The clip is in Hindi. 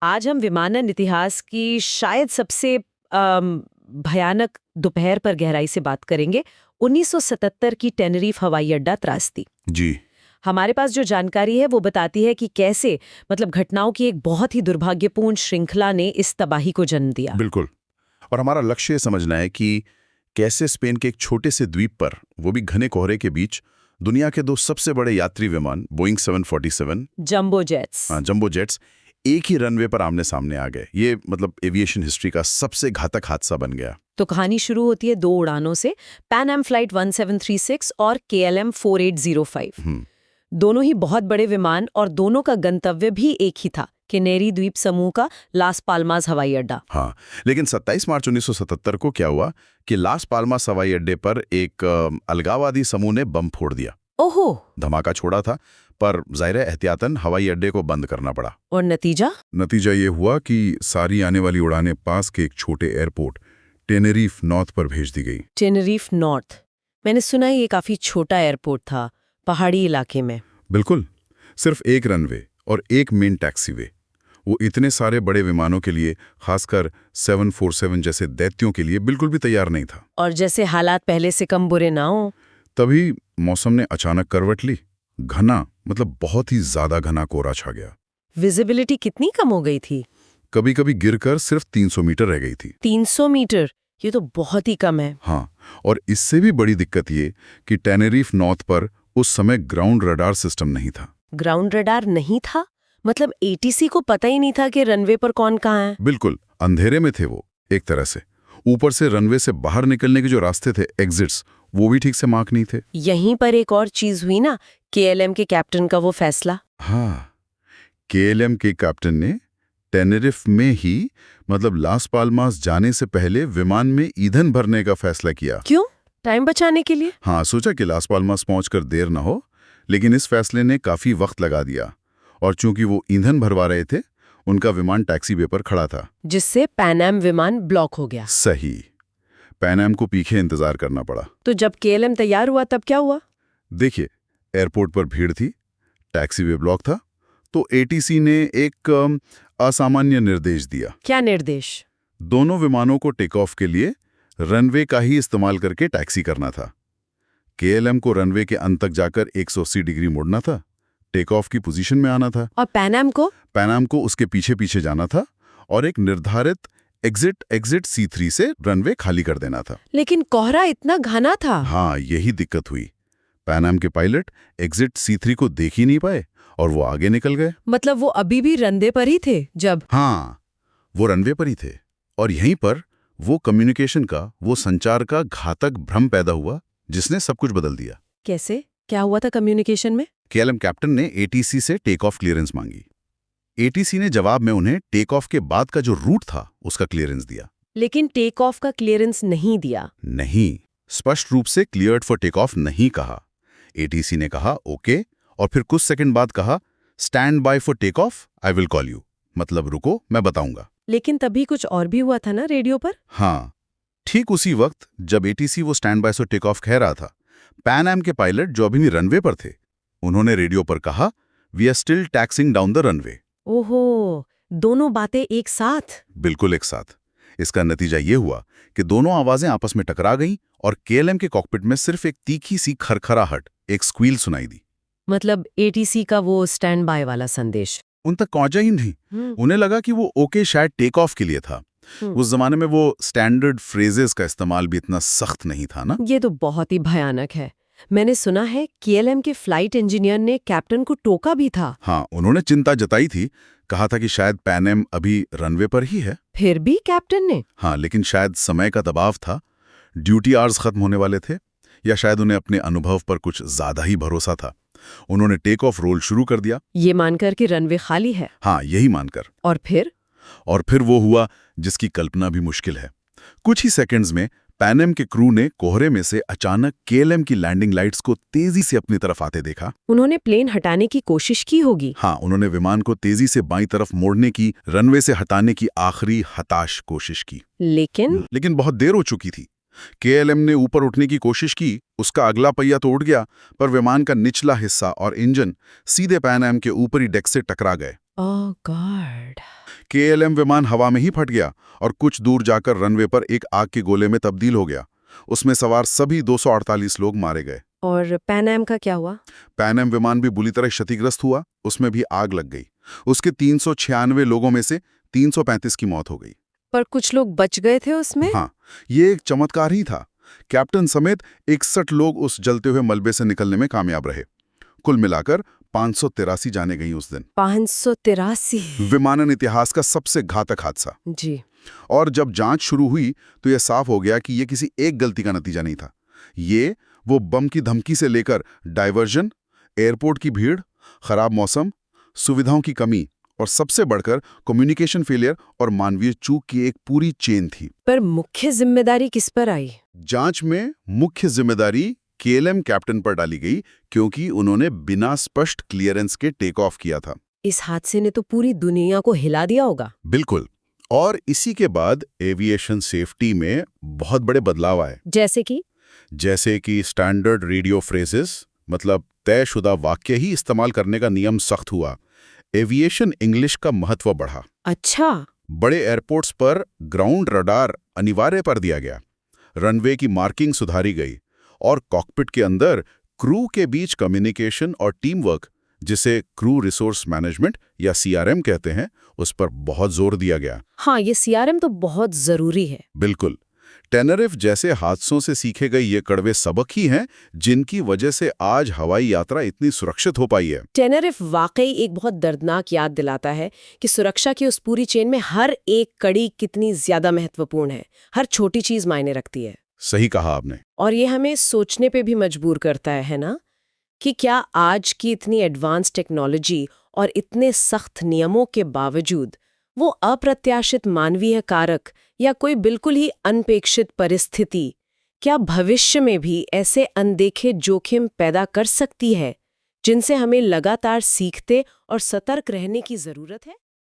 आज हम विमानन इतिहास की शायद सबसे भयानक दोपहर पर गहराई से बात करेंगे। 1977 की टेनरीफ हवाई अड्डा त्रासदी। जी। हमारे पास जो जानकारी है वो बताती है कि कैसे घटनाओं की एक बहुत ही दुर्भाग्यपूर्ण श्रृंखला ने इस तबाही को जन्म दिया। बिल्कुल। और हमारा लक्ष्य ये समझना है कि कैसे स्पेन के एक छोटे से द्वीप पर, वो भी घने कोहरे के बीच, दुनिया के दो सबसे बड़े यात्री विमान Boeing 747 jumbo jets jumbo jets एक ही रनवे पर आमने सामने आ गए। ये एविएशन हिस्ट्री का सबसे घातक हादसा बन गया। तो कहानी शुरू होती है दो उड़ानों से, पैन एम फ्लाइट 1736 और KLM 4805। दोनों ही बहुत बड़े विमान और दोनों का गंतव्य भी एक ही था, कैनेरी द्वीप समूह का लास पाल्मास हवाई अड्डा। हाँ, लेकिन 27 मार्च 1977 को क्या हुआ कि लास पाल्मास हवाई अड्डे पर एक अलगाववादी समूह ने बम फोड़ दिया। ओहो। धमाका छोड़ा था, पर ज़ाहिर है एहतियातन हवाई अड्डे को बंद करना पड़ा। और नतीजा ये हुआ कि सारी आने वाली उड़ानें पास के एक छोटे एयरपोर्ट टेनेरीफ नॉर्थ पर भेज दी गई। टेनेरीफ नॉर्थ, मैंने सुना ये काफी छोटा एयरपोर्ट था, पहाड़ी इलाके में। बिल्कुल, सिर्फ एक रनवे और एक मेन टैक्सीवे। वो इतने सारे बड़े विमानों के लिए, खासकर 747 जैसे दैत्यों के लिए, बिल्कुल भी तैयार नहीं था। और जैसे हालात पहले से कम बुरे ना हो, तभी मौसम ने अचानक करवट ली। घना, बहुत ही ज्यादा घना कोहरा छा गया। विजिबिलिटी कितनी कम हो गई थी? कभी कभी गिरकर सिर्फ 300 मीटर रह गई थी। 300 मीटर, ये तो बहुत ही कम है। हाँ, और इससे भी बड़ी दिक्कत ये कि टेनेरीफ नॉर्थ पर उस समय ग्राउंड रडार सिस्टम नहीं था। ग्राउंड रडार नहीं था? ATC को पता ही नहीं था कि रनवे पर कौन कहाँ है? बिल्कुल, अंधेरे में थे वो एक तरह से। ऊपर से रनवे से बाहर निकलने के जो रास्ते थे, एग्जिट्स, वो भी ठीक से मार्क नहीं थे। यहीं पर एक और चीज हुई ना, KLM के कैप्टन का वो फैसला। हाँ, KLM के कैप्टन ने टेनेरिफ में ही, लास पाल्मास जाने से पहले विमान में ईंधन भरने का फैसला किया। क्यों? टाइम बचाने के लिए? हाँ, सोचा कि लास पाल्मास पहुंचकर देर ना हो, लेकिन इस फैसले ने काफी वक्त लगा दिया। और चूंकि वो ईंधन भरवा रहे थे, उनका विमान टैक्सीवे पर खड़ा था, जिससे पैन एम विमान ब्लॉक हो गया। सही, पैन एम को पीछे इंतजार करना पड़ा। तो जब KLM तैयार हुआ तब क्या हुआ? देखिए, एयरपोर्ट पर भीड़ थी, टैक्सीवे ब्लॉक था, तो ATC ने एक असामान्य निर्देश दिया। क्या निर्देश? दोनों विमानों को टेक ऑफ के लिए रनवे का ही इस्तेमाल करके टैक्सी करना था। KLM को रनवे के अंत तक जाकर 180 डिग्री मुड़ना था, टेक ऑफ की पोजीशन में आना था। और पैन एम को उसके पीछे पीछे जाना था और एक निर्धारित एग्जिट C3 से रनवे खाली कर देना था। लेकिन कोहरा इतना घना था। हाँ, यही दिक्कत हुई। पैन एम के पायलट एग्जिट C3 को देख ही नहीं पाए और वो आगे निकल गए। वो अभी भी रनवे पर ही थे जब? हाँ, वो रनवे पर ही थे, और यहीं पर वो कम्युनिकेशन का, वो संचार का घातक भ्रम पैदा हुआ, जिसने सब कुछ बदल दिया। कैसे? क्या हुआ था कम्युनिकेशन में? KLM कैप्टन ने ATC से टेक ऑफ क्लियरेंस मांगी। ATC ने जवाब में उन्हें टेक ऑफ के बाद का जो रूट था उसका क्लियरेंस दिया। लेकिन टेक ऑफ का क्लियरेंस नहीं दिया। नहीं, स्पष्ट रूप से क्लियर्ड फॉर टेक ऑफ नहीं कहा। ATC ने कहा ओके, और फिर कुछ सेकंड बाद कहा stand by for take off, I will call you, रुको, मैं बताऊंगा। लेकिन तभी कुछ और भी हुआ था ना रेडियो पर? हाँ, ठीक उसी वक्त जब ATC वो stand by for take off कह रहा था, पैन एम के पायलट जो अभी भी रनवे पर थे, उन्होंने रेडियो पर कहा we are still taxiing down the runway. ओहो, दोनों बातें एक साथ? बिल्कुल एक साथ। इसका नतीजा ये हुआ कि दोनों आवाजें आपस में टकरा गईं और KLM के कॉकपिट में सिर्फ एक तीखी सी खरखराहट, एक स्क्वील सुनाई दी। ATC का वो स्टैंड बाय वाला संदेश उन तक पहुंचा ही नहीं। उन्हें लगा कि वो ओके शायद टेक ऑफ के लिए था। उस जमाने में वो स्टैंडर्ड फ्रेजेस का इस्तेमाल भी इतना सख्त नहीं था ना। ये तो बहुत ही भयानक है। मैंने सुना है KLM के फ्लाइट इंजीनियर ने कैप्टन को टोका भी था। हाँ, उन्होंने चिंता जताई थी, कहा था कि शायद पैन एम अभी रनवे पर ही है। फिर भी कैप्टन ने? हाँ, लेकिन शायद समय का दबाव था, ड्यूटी आवर्स खत्म होने वाले थे, या शायद उन्हें अपने अनुभव पर कुछ ज्यादा ही भरोसा था। उन्होंने टेक ऑफ रोल शुरू कर दिया, ये मानकर कि रनवे खाली है। हाँ, यही मानकर। और फिर वो हुआ जिसकी कल्पना भी मुश्किल है। कुछ ही सेकंड्स में पैन एम के क्रू ने कोहरे में से अचानक KLM की लैंडिंग लाइट्स को तेजी से अपनी तरफ आते देखा। उन्होंने प्लेन हटाने की कोशिश की होगी। हाँ, उन्होंने विमान को तेजी से बाईं तरफ मोड़ने की, रनवे से हटाने की आखिरी हताश कोशिश की। लेकिन बहुत देर हो चुकी थी। केएलएम ने ऊपर उठने की कोशिश की, उसका अगला पहिया तो उड़ गया, पर विमान का निचला हिस्सा और इंजन सीधे पैन एम के ऊपरी डेक से टकरा गए। ओह गॉड। केएलएम विमान हवा में ही फट गया और कुछ दूर जाकर रनवे पर एक आग के गोले में तब्दील हो गया। उसमें सवार सभी 248 लोग मारे गए। और पैन एम का क्या हुआ? पैन एम विमान भी बुरी तरह क्षतिग्रस्त हुआ, उसमें भी आग लग गई। उसके 396 लोगों में से 335 की मौत हो गई। पर कुछ लोग बच गए थे उसमें? हाँ, ये एक चमत्कार ही था। कैप्टन समेत 61 लोग उस जलते हुए मलबे से निकलने में कामयाब रहे। कुल मिलाकर 583 जाने गई उस दिन। 583? विमानन इतिहास का सबसे घातक हादसा। जी। और जब जांच शुरू हुई तो यह साफ हो गया कि यह किसी एक गलती का नतीजा नहीं था। ये वो बम की धमकी से लेकर डायवर्जन, एयरपोर्ट की भीड़, खराब मौसम, सुविधाओं की कमी और सबसे बढ़कर कम्युनिकेशन फेलियर और मानवीय चूक की एक पूरी चेन थी। पर मुख्य जिम्मेदारी किस पर आई? जांच में मुख्य जिम्मेदारी केएलएम कैप्टन पर डाली गई, क्योंकि उन्होंने बिना स्पष्ट क्लियरेंस के टेक ऑफ किया था। इस हादसे ने तो पूरी दुनिया को हिला दिया होगा। बिल्कुल। और इसी के बाद एविएशन सेफ्टी में बहुत बड़े बदलाव आए। जैसे कि स्टैंडर्ड रेडियो फ्रेजेस, मतलब तयशुदा वाक्य ही इस्तेमाल करने का नियम सख्त हुआ। एविएशन इंग्लिश का महत्व बढ़ा। अच्छा। बड़े एयरपोर्ट्स पर ग्राउंड रडार अनिवार्य कर दिया गया। रनवे की मार्किंग सुधारी गई और कॉकपिट के अंदर क्रू के बीच कम्युनिकेशन और टीम वर्क, जिसे क्रू रिसोर्स मैनेजमेंट या सीआरएम कहते हैं, उस पर बहुत जोर दिया गया। हाँ, ये सीआरएम तो बहुत जरूरी है। बिल्कुल। टेनरिफ जैसे हादसों से सीखे गए ये कड़वे सबक ही हैं जिनकी वजह से आज हवाई यात्रा इतनी सुरक्षित हो पाई है। टेनरिफ वाकई एक बहुत दर्दनाक याद दिलाता है कि सुरक्षा की उस पूरी चेन में हर एक कड़ी कितनी ज्यादा महत्वपूर्ण है। हर छोटी चीज मायने रखती है। सही कहा आपने। और ये हमें सोचने पे भी मजबूर करता है ना, कि क्या आज की इतनी एडवांस टेक्नोलॉजी और इतने सख्त नियमों के बावजूद वो अप्रत्याशित मानवीय कारक या कोई बिल्कुल ही अनपेक्षित परिस्थिति क्या भविष्य में भी ऐसे अनदेखे जोखिम पैदा कर सकती है, जिनसे हमें लगातार सीखते और सतर्क रहने की जरूरत है?